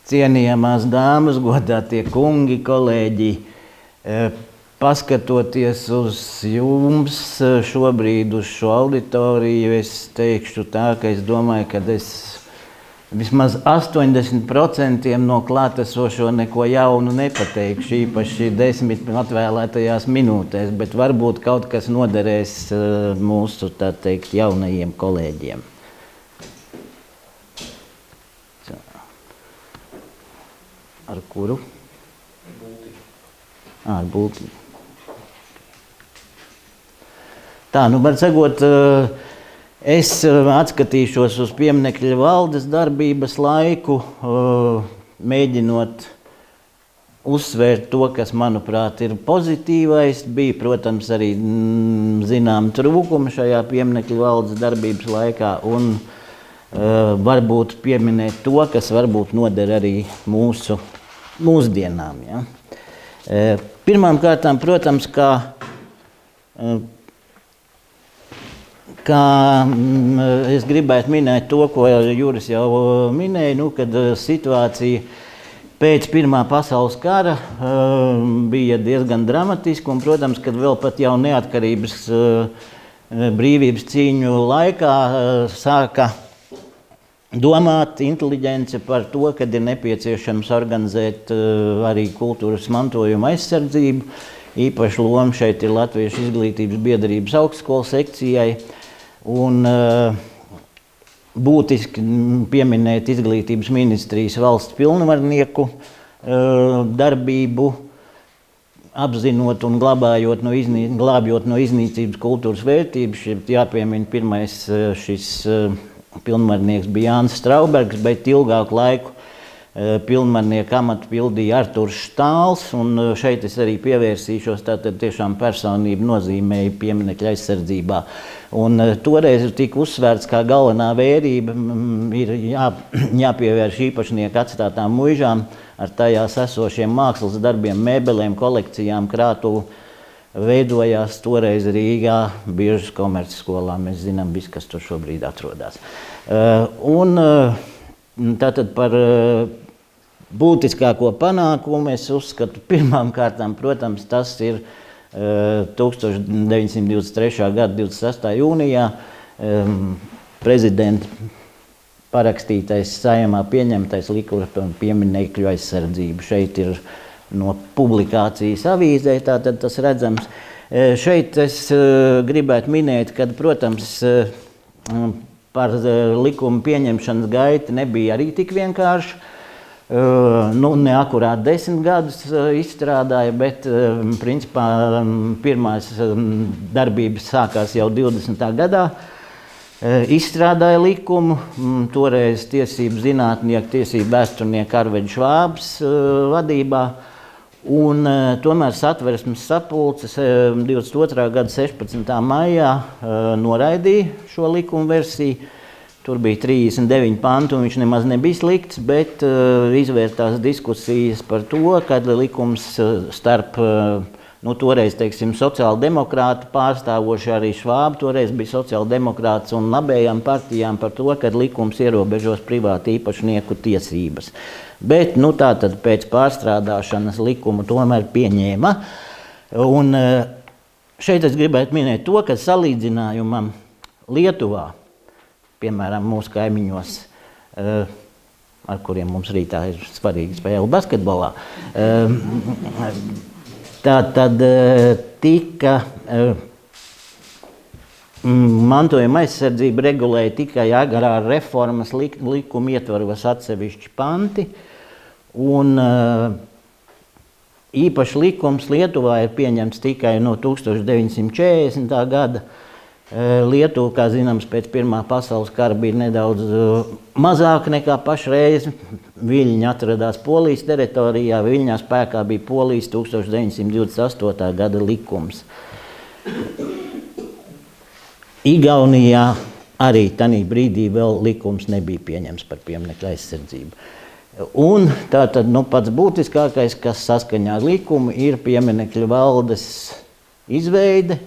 Cienījamās dāmas, godātie kungi, kolēģi, paskatoties uz jums šobrīd uz šo auditoriju, es teikšu tā, ka es domāju, ka es vismaz 80% no klātesošo neko jaunu nepateikšu, īpaši 10 atvēlētajās minūtēs, bet varbūt kaut kas noderēs mūsu, tā teikt, jaunajiem kolēģiem. Ar kuru? Ar būtību. Tā, nu, var sakot, es atskatīšos uz pieminekļa valdes darbības laiku, mēģinot uzsvērt to, kas, manuprāt, ir pozitīvais. Bija, protams, arī zinām trūkumi šajā pieminekļa valdes darbības laikā un varbūt pieminēt to, kas varbūt noder arī mūsdienām. Ja? Pirmām kārtām, protams, kā es gribētu minēt to, ko Juris jau minēja, kad situācija pēc Pirmā pasaules kara bija diezgan dramatiska, un, protams, kad vēl pat jau neatkarības brīvības cīņu laikā sāka domāt inteliģence par to, kad ir nepieciešams organizēt arī kultūras mantojuma aizsardzību. Īpaši loma šeit ir Latviešu izglītības biedrības augstskolas sekcijai. Un būtiski pieminēt izglītības ministrijas valsts pilnvarnieku darbību, apzinot un glābjot no iznīcības kultūras vērtības. Jāpiemina pirmais šis pilnvarnieks bija Jānis Straubergs, bet ilgāku laiku pilnvarnieku amatu pildīja Arturs Štāls, un šeit es arī pievērsīšos, tātad tiešām personību nozīmēja pieminekļa aizsardzībā. Un toreiz tika uzsvērts, kā galvenā vērība ir jāpievērš īpašnieku atstātām muižām ar tajās esošiem mākslas darbiem, mēbelēm, kolekcijām, krātuvu. Veidojās toreiz Rīgā Biržas komercskolā. Mēs zinām, kas tur šobrīd atrodas. Un tātad par būtiskāko panākumu es uzskatu pirmām kārtām, protams, tas ir 1923. gada 26. jūnijā prezidenta parakstītais Saeimā pieņemtais likums par pieminekļu aizsardzību. Šeit ir no publikācijas avīzē, tātad tas redzams. Šeit es gribētu minēt, ka, protams, par likuma pieņemšanas gaita nebija arī tik vienkārši. Ne akurāt 10 gadus izstrādāja, bet principā pirmās darbības sākās jau 20. gadā. Izstrādāja likumu, toreiz tiesību zinātnieku, tiesību vēsturnieku Arveģa Švābs vadībā. Un tomēr Satversmes sapulces 22. gada 16. maijā noraidīja šo likuma versiju. Tur bija 39 panti, un viņš nemaz nebija slikts, bet izvērtās diskusijas par to, kad likums starp, toreiz, teiksim, sociāldemokrātu pārstāvoši arī Švābu, toreiz bija sociāldemokrāts un labējām partijām par to, kad likums ierobežos privātu īpašnieku tiesības. Bet, tātad pēc pārstrādāšanas likumu tomēr pieņēma. Un šeit es gribētu minēt to, ka salīdzinājumam Lietuvā, piemēram, mūsu kaimiņos, ar kuriem mums rītā ir svarīga spēle basketbolā, tātad tika mantojuma aizsardzība regulēja tikai agrāra reformas likuma ietvaros atsevišķi panti, un īpaši likums Lietuvā ir pieņemts tikai no 1940. gada. Lietuva, kā zināms, pēc Pirmā pasaules kara bija nedaudz mazāk nekā pašreiz. Viļņi atradās Polijas teritorijā, Viļņā spēkā bija Polijas 1928. gada likums. Igaunijā arī tanī brīdī vēl likums nebija pieņems par pieminekļa aizsardzību. Un tātad pats būtiskākais, kas saskaņā ar likumu, ir pieminekļa valdes izveide.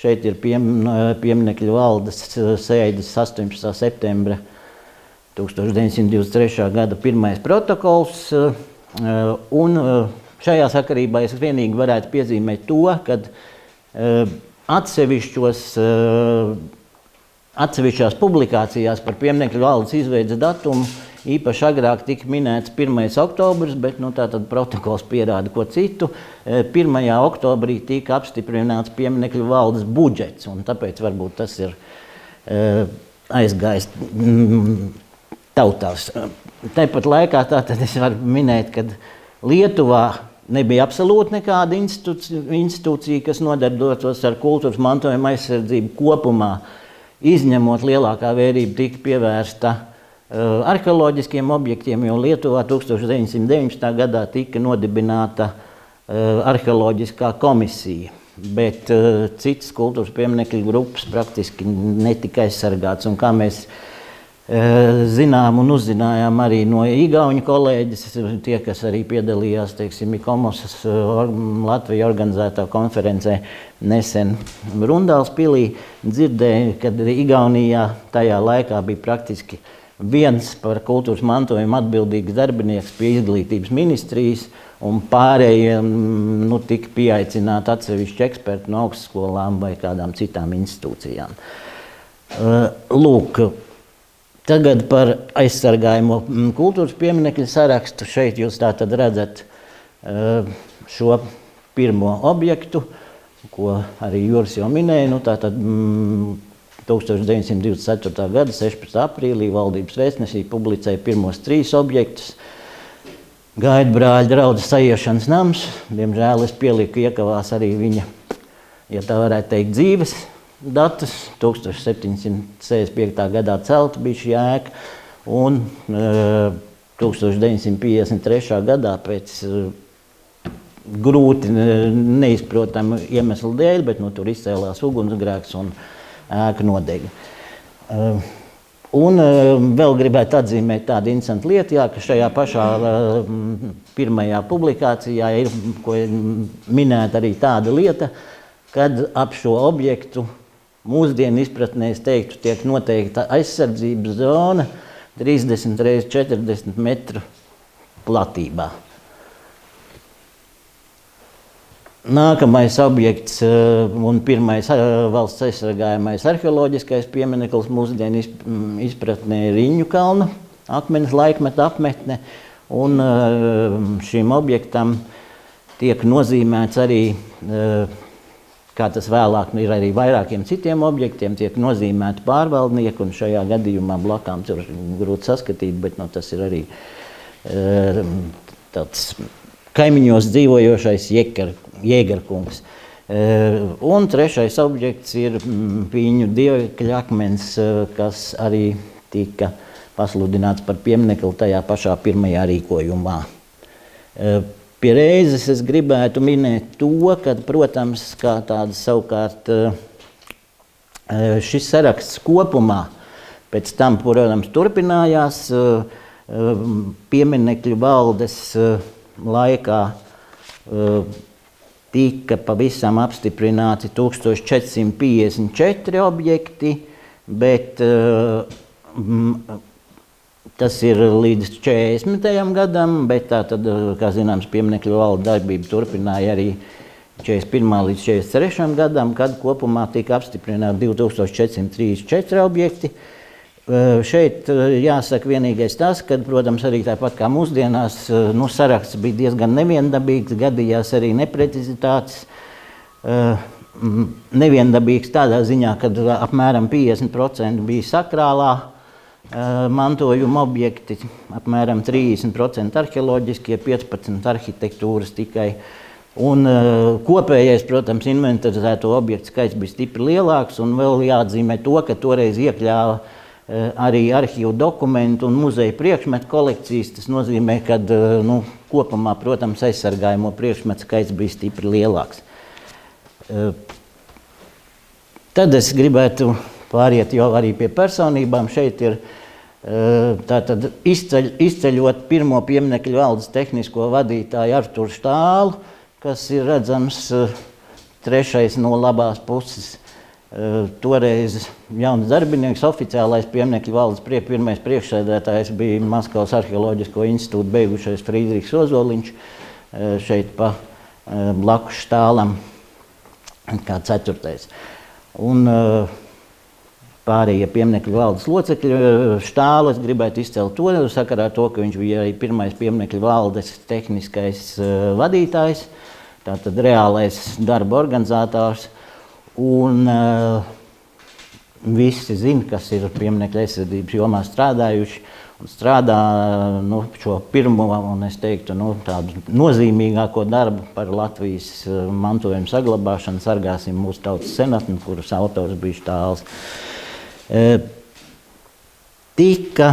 Šeit ir pieminekļa valdes sēdes 18. septembra 1923. Gada pirmais protokols, un šajā sakarībā es vienīgi varētu piezīmēt to, kad atsevišķās publikācijās par pieminekļu valdes izveides datumu īpaši agrāk tika minēts 1. oktobris, bet tātad protokols pierāda ko citu. 1. oktobrī tika apstiprināts pieminekļu valdes budžets, un tāpēc varbūt tas ir aizgājis tautās. Tāpat laikā tātad es varu minēt, ka Lietuvā nebija absolūti nekāda institūcija, kas nodarbotos ar kultūras mantojuma aizsardzību kopumā, izņemot lielākā vērība tika pievērsta arheoloģiskiem objektiem, jo Lietuvā 1919. Gadā tika nodibināta arheoloģiskā komisija, bet citas kultūras pieminekļu grupas praktiski netika aizsargāts. Un kā mēs zinām un uzzinājām arī no igauņu kolēģis, tie, kas arī piedalījās, teiksim, Ikomosas Latvija organizētā konferencē nesen Rundālspilī, dzirdēja, kad Igaunijā tajā laikā bija praktiski viens par kultūras mantojumu atbildīgs darbinieks pie izglītības ministrijas, un pārējie tika pieaicināti atsevišķi eksperti no augstskolām vai kādām citām institūcijām. Lūk, tagad par aizsargājumu kultūras pieminekļu sarakstu. Šeit jūs tātad redzat šo pirmo objektu, ko arī Juris jau minēja. Tātad 1924. Gada 16. aprīlī valdības vēstnesī publicēja pirmos 3 objektus. Gaidbrāļa draudzes saiešanas nams. Diemžēl es pieliku iekavās arī viņa, ja tā varētu teikt, dzīves datus. 1765. gadā celta bija šī ēka, un 1953. gadā pēc grūti neizprotamu iemeslu dēļ, bet tur izcēlās ugunsgrēks un ēka nodega. Un vēl gribētu atzīmēt tādu interesantu lietu, ka šajā pašā pirmajā publikācijā ir minēta arī tāda lieta, kad ap šo objektu mūsdienu izpratnē, es teiktu, tiek noteikta aizsardzības zona 30 x 40 metru platībā. Nākamais objekts un pirmais valsts aizsargājamais arheoloģiskais piemineklis mūsdienu izpratnē ir Riņu kalna akmens laikmeta apmetne, un šim objektam tiek nozīmēts arī, kā tas vēlāk ir arī vairākiem citiem objektiem, tiek nozīmēti pārvaldnieki, un šajā gadījumā blakām tur grūti saskatīt, bet tas ir arī tāds kaimiņos dzīvojošais Jēgerkungs. Un trešais objekts ir Pīņu dievekļa akmens, kas arī tika pasludināts par pieminekli tajā pašā pirmajā rīkojumā. Pie reizes es gribētu minēt to, ka, protams, kā tādas savukārt šis saraksts kopumā pēc tam, protams, turpinājās pieminekļu valdes laikā, tika pavisam apstiprināti 1454 objekti, bet tas ir līdz 40. gadam, bet tātad, kā zināms, pieminekļu valde darbību turpināja arī 41. līdz 43. gadam, kad kopumā tika apstiprināti 2434 objekti. Šeit jāsaka vienīgais tas, ka, protams, arī tāpat kā mūsdienās, saraksts bija diezgan neviendabīgs, gadījās arī neprecizitātes. Neviendabīgs tādā ziņā, ka apmēram 50% bija sakrālā mantojuma objekti, apmēram 30% arheoloģiskie, 15% arhitektūras tikai. Un kopējais, protams, inventarizēto objektu skaits bija stipri lielāks, un vēl jāatzīmē to, ka toreiz iekļāva arī arhīvu dokumentu un muzeja priekšmetu kolekcijas. Tas nozīmē, ka kopumā, protams, aizsargājamo priekšmetu skaits bija stipri lielāks. Tad es gribētu pāriet jau arī pie personībām. Šeit ir tātad izceļot pirmo pieminekļu valdes tehnisko vadītāju Arturu Štālu, kas ir redzams trešais no labās puses. Toreiz jauns darbinieks, oficiālais pieminekļu valdes pirmais priekšsēdētājs bija Maskavas arheoloģisko institūtu beigušais Frīdrichs Ozoliņš, šeit pa blakus štālam, kā 4. Un pārējie pieminekļu valdes locekļi štālu es gribētu izcelt to sakarā ar to, ka viņš bija arī pirmais pieminekļu valdes tehniskais vadītājs, tātad reālais darba organizators, un visi zina, kas ir pieminekļu aizsardzības jomā strādājuši un strādā šo pirmo, un es teiktu, tādu nozīmīgāko darbu par Latvijas mantojumu saglabāšanu Sargāsim mūsu tautas senatni, kuras autors bija Štāls. Tika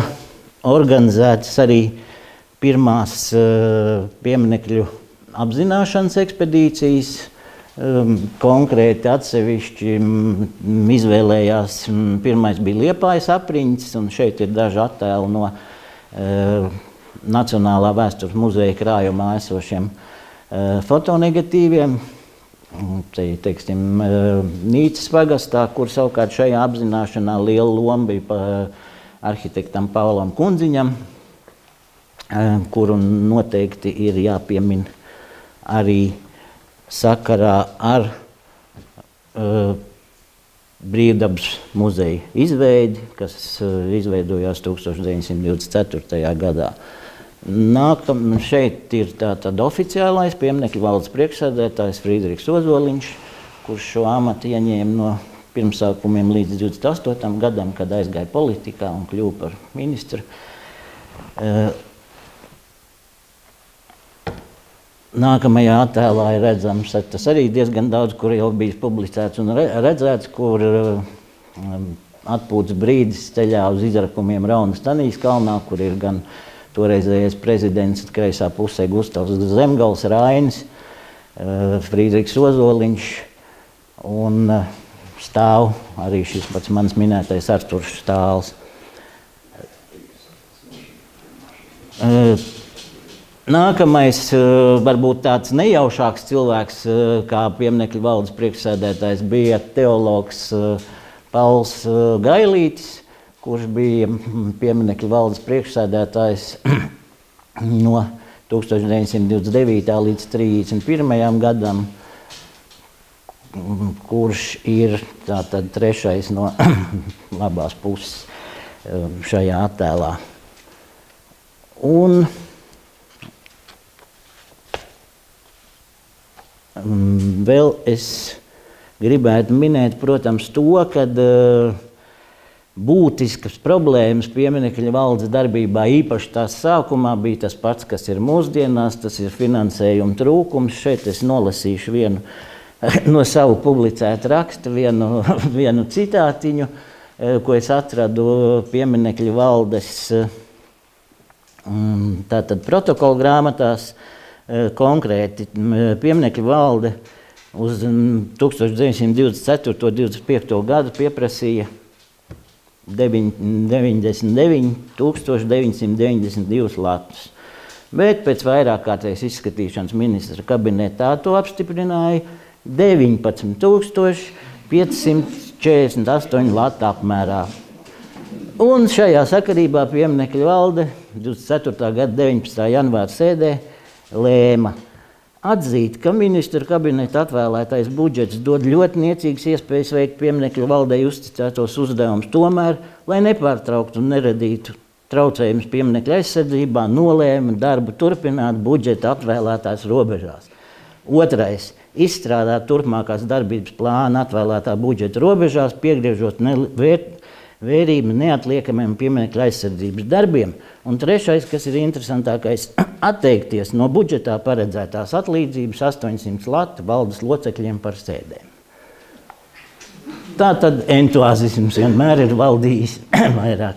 organizētas arī pirmās pieminekļu apzināšanas ekspedīcijas, konkrēti atsevišķi izvēlējās, pirmais bija Liepājas apriņķis, un šeit ir daži attēli no Nacionālā vēstures muzeja krājumā esošiem fotonegatīviem. Te, teiksim, Nīcas pagastā, kur savukārt šajā apzināšanā liela loma bija arhitektam Paulam Kundziņam, kuru noteikti ir jāpiemin arī sakarā ar Brīvdabas muzeja izveidi, kas izveidojās 1924. gadā. Šeit ir tātad oficiālais pieminekļu valdes priekšsēdētājs Frīdrichs Ozoliņš, kurš šo amatu ieņēma no pirmsākumiem līdz 28. gadam, kad aizgāja politikā un kļuva par ministru. Nākamajā attēlā ir redzams, tas arī diezgan daudz, kur jau bijis publicēts un redzēts, kur atpūtas brīdis ceļā uz izrakumiem Raunas Tanijas kalnā, kur ir gan toreizējais prezidents kreisā pusē Gustavs Zemgals, Rainis, Frīdrichs Ozoliņš un stāv arī šis pats mans minētais Arturs Štāls. Nākamais, varbūt tāds nejaušāks cilvēks, kā pieminekļu valdes priekšsēdētājs, bija teologs Pauls Gailītis, kurš bija pieminekļu valdes priekšsēdētājs no 1929. līdz 31. gadam, kurš ir tātad trešais no labās puses šajā attēlā. Un vēl es gribētu minēt, protams, to, ka būtiskas problēmas pieminekļu valdes darbībā, īpaši tās sākumā, bija tas pats, kas ir mūsdienās, tas ir finansējuma trūkums. Šeit es nolasīšu vienu no savu publicētu rakstu, vienu citātiņu, ko es atradu pieminekļu valdes tātad protokola grāmatās. Konkrēti pieminekļu valde uz 1924. 25. gadu pieprasīja 99,992 latus. Bet pēc vairākkārtējas izskatīšanas ministra kabinetā to apstiprināja 19,548 latu apmērā. Un šajā sakarībā pieminekļu valde 24. gada 19. janvāra sēdē lēma atzīt, ka ministra kabineta atvēlētais budžets dod ļoti niecīgas iespējas veikt pieminekļu valdei uzticētos uzdevumus, tomēr, lai nepārtrauktu un neradītu traucējumus pieminekļu aizsardzībā, nolēma darbu turpināt budžeta atvēlētās robežās. Otrais – izstrādāt turpmākās darbības plānu atvēlētā budžeta robežās, piegriežot vērību neatliekamiem pieminekļu aizsardzības darbiem. Un trešais, kas ir interesantākais, atteikties no budžetā paredzētās atlīdzības 800 latu valdes locekļiem par sēdēm. Tātad entuziasms vienmēr ir valdījis vairāk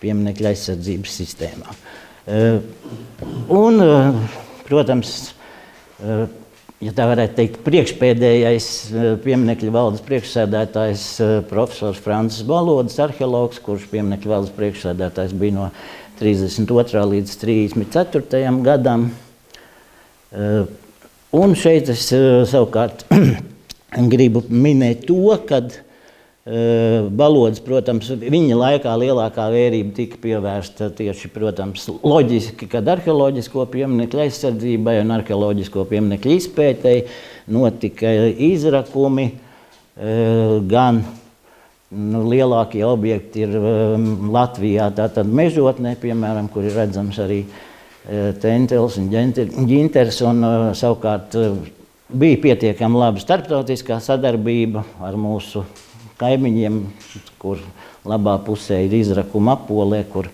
pieminekļu aizsardzības sistēmā. Un, protams, ja tā varētu teikt, priekšpēdējais pieminekļu valdes priekšsēdētājs profesors Francis Balodis, arheologs, kurš pieminekļu valdes priekšsēdētājs bija no 32. līdz 34. gadam. Un šeit es savukārt gribu minēt to, ka Balodas, protams, viņa laikā lielākā vērība tika pievērsta tieši, protams, loģiski, kad arheoloģisko pieminekļu aizsardzībai un arheoloģisko pieminekļu izpētei notika izrakumi, gan lielākie objekti ir Latvijā, tātad Mežotnē, piemēram, kur ir redzams arī Tentels un Ģinters, un savukārt bija pietiekami laba starptautiskā sadarbība ar mūsu kaimiņiem, kur labā pusē ir izrakuma Apolē, kur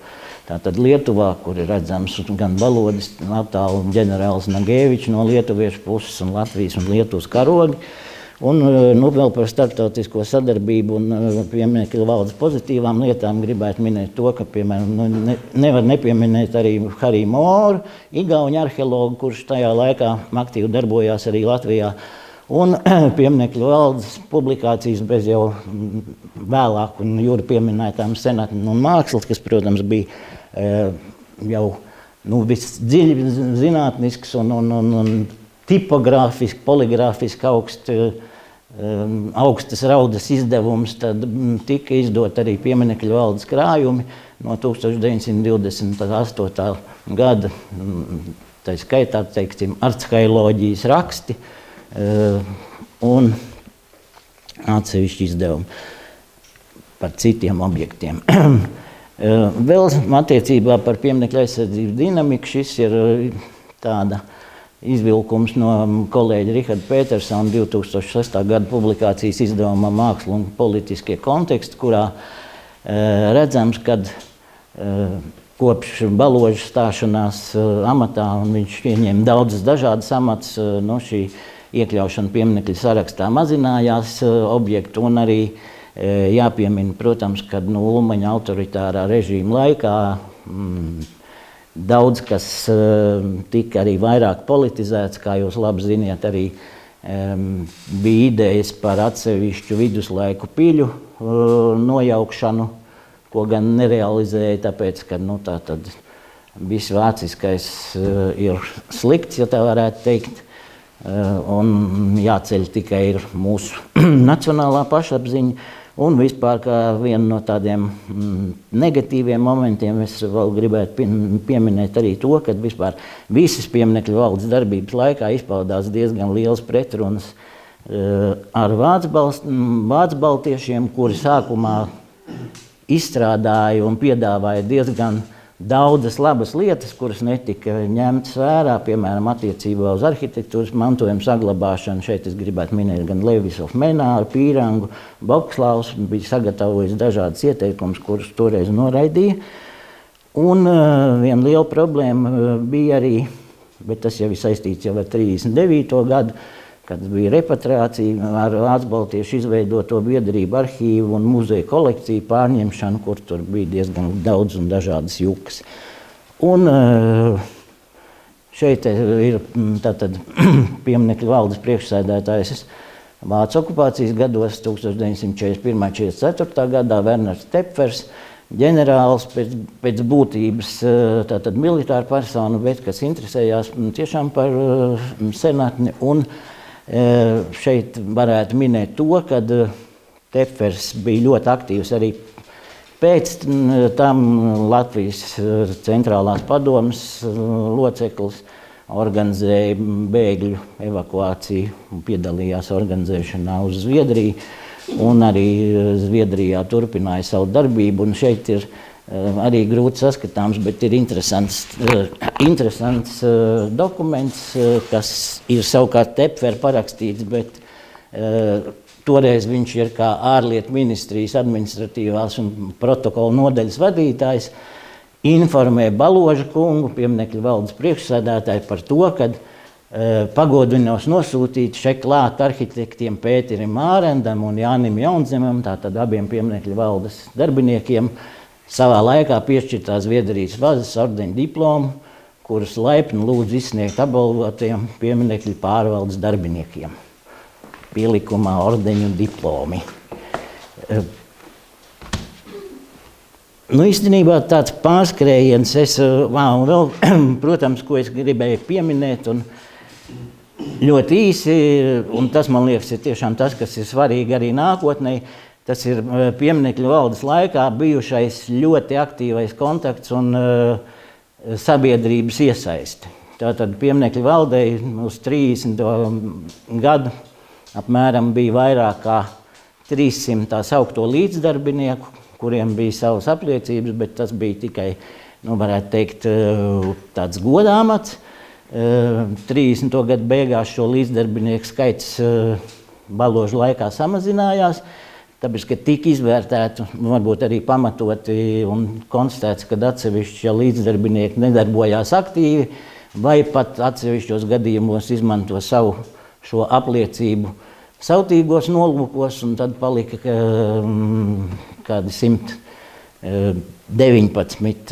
tātad Lietuvā, kur ir redzams gan Balodas attālu ģenerālis Nagēvičs no lietuviešu puses un Latvijas un Lietuvas karogi. Un vēl par starptautisko sadarbību un pieminekļu valdes pozitīvām lietām gribētu minēt to, ka, piemēram, nevar nepieminēt arī Hariju Moru, igauņu arheologu, kurš tajā laikā aktīvi darbojās arī Latvijā. Un pieminekļu valdes publikācijas bez jau vēlāk un Jūra pieminētām senatni un mākslas, kas, protams, bija jau visdziļi zinātnisks un tipogrāfiski, poligrāfiski augstas raudas izdevums, tad tika izdot arī pieminekļu valdes krājumi no 1928. gada, tā skaitā, teiksim, archeoloģijas raksti un atsevišķi izdevumi par citiem objektiem. Vēl attiecībā par pieminekļu aizsardzību dinamiku, šis ir tāda izvilkums no kolēģa Riharda Petersona 2006. gada publikācijas izdevumā Māksla un politiskie konteksti, kurā redzams, kad kopš Baloža stāšanās amatā, un viņš ieņēma daudzas dažādas amatus, no šī iekļaušana pieminekļu sarakstā mazinājās objektu, un arī jāpiemina, protams, kad Ulmaņa autoritārā režīma laikā daudz kas tika arī vairāk politizēts, kā jūs labi ziniet, arī bija idejas par atsevišķu viduslaiku piļu nojaukšanu, ko gan nerealizēja, tāpēc, ka tā tad viss vāciskais ir slikts, ja tā varētu teikt, un jāceļ tikai ir mūsu nacionālā pašapziņa. Un vispār kā vienu no tādiem negatīviem momentiem es vēl gribētu pieminēt arī to, ka vispār visas pieminekļu valdes darbības laikā izpaudās diezgan liels pretrunas ar vācbaltiešiem, kuri sākumā izstrādāja un piedāvāja diezgan daudzas labas lietas, kuras netika ņemtas vērā, piemēram, attiecībā uz arhitektūras mantojumu saglabāšanu. Šeit es gribētu minēt gan Levisov Menāru, Pīrangu, Bokslaus, bija sagatavojis dažādas ieteikumus, kurus toreiz noraidīja. Un viena liela problēma bija arī, bet tas jau ir saistīts jau ar 39. gadu, kad bija repatriācija ar vācbaltiešu izveidoto biedrību arhīvu un muzeju kolekciju pārņemšanu, kur tur bija diezgan daudz un dažādas jukas. Un šeit ir tātad pieminekļu valdes priekšsēdētājs Vācu okupācijas gados 1941.–44. gadā Werners Tepfers, ģenerālis pēc būtības tātad militāra persona, bet kas interesējās tiešām par senatni. Un šeit varētu minēt to, ka Tepfers bija ļoti aktīvs arī pēc tam Latvijas centrālās padomes loceklis, organizēja bēgļu evakuāciju un piedalījās organizēšanā uz Zviedriju, un arī Zviedrijā turpināja savu darbību, un šeit ir arī grūti saskatāms, bet ir interesants dokuments, kas ir savukārt Tepfera parakstīts, bet toreiz viņš ir kā ārlietu ministrijas administratīvās un protokolu nodaļas vadītājs, informē Baloža kungu, pieminekļu valdes priekšsēdētāju, par to, kad pagodinās nosūtīt šeit klāt arhitektiem Pēterim Ārendam un Jānim Jaunzemam, tātad abiem pieminekļu valdes darbiniekiem, savā laikā piešķirtā Zviedrijas vazas ordeņa diplomu, kurus laipni lūdzu izsniegt apbalvotiem pieminekļu pārvaldes darbiniekiem. Pielikumā ordeņu diplomi. Īstenībā tāds pārskrējiens, vēl, protams, ko es gribēju pieminēt, un ļoti īsi, un tas, man liekas, ir tiešām tas, kas ir svarīgi arī nākotnē, Tas ir pieminekļu valdes laikā bijušais ļoti aktīvais kontakts un sabiedrības iesaisti. Tātad pieminekļu valdei uz 30. gadu apmēram bija vairāk kā 300 tā saukto līdzdarbinieku, kuriem bija savas apliecības, bet tas bija tikai, varētu teikt, tāds godāmats. 30. gadu beigās šo līdzdarbinieku skaits Baložu laikā samazinājās, tāpēc, ka tika izvērtēti, varbūt arī pamatoti un konstatēts, ka atsevišķi līdzdarbinieki nedarbojās aktīvi vai pat atsevišķos gadījumos izmanto savu šo apliecību sautīgos nolūkos, un tad palika kādi 119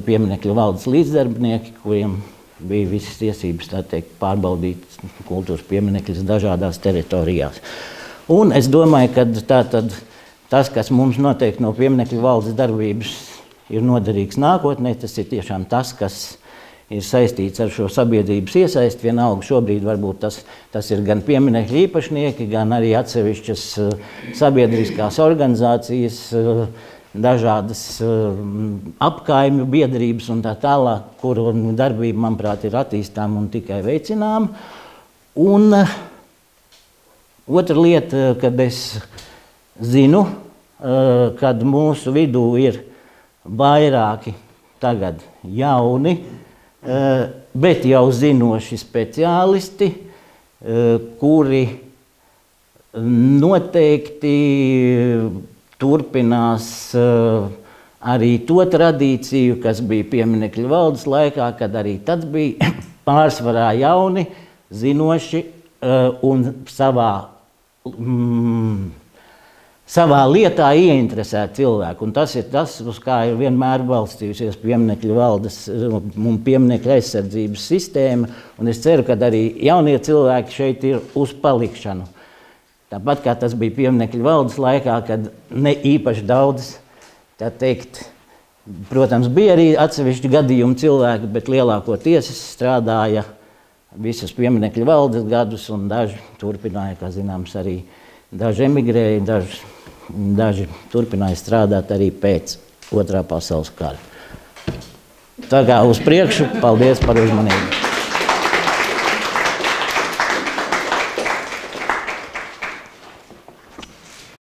pieminekļu valdes līdzdarbinieki, kuriem bija visas tiesības, tā teikt, pārbaudīt kultūras pieminekļus dažādās teritorijās. Un es domāju, ka tas, kas mums noteikti no pieminekļu valdes darbības ir noderīgs nākotnē, tas ir tiešām tas, kas ir saistīts ar šo sabiedrības iesaisti. Vienalga šobrīd varbūt tas ir gan pieminekļu īpašnieki, gan arī atsevišķas sabiedriskās organizācijas, dažādas apkaimju biedrības un tā tālāk, kuru darbība, manuprāt, ir attīstām un tikai veicinām. Un otra lieta, kad es zinu, kad mūsu vidū ir vairāki tagad jauni, bet jau zinoši speciālisti, kuri noteikti turpinās arī to tradīciju, kas bija pieminekļu valdes laikā, kad arī tad bija pārsvarā jauni, zinoši un savā lietā ieinteresēti cilvēki. Un tas ir tas, uz kā ir vienmēr balstījusies pieminekļu valdes un pieminekļu aizsardzības sistēma. Un es ceru, ka arī jaunie cilvēki šeit ir uz palikšanu. Tāpat kā tas bija pieminekļu valdes laikā, kad ne īpaši daudz, tā teikt, protams, bija arī atsevišķi gadījumi cilvēki, bet lielākoties strādāja visas pieminekļu valdes gadus, un daži turpināja, kā zināms, arī daži emigrēja, daži turpināja strādāt arī pēc Otrā pasaules kara. Tā kā uz priekšu, paldies par uzmanību.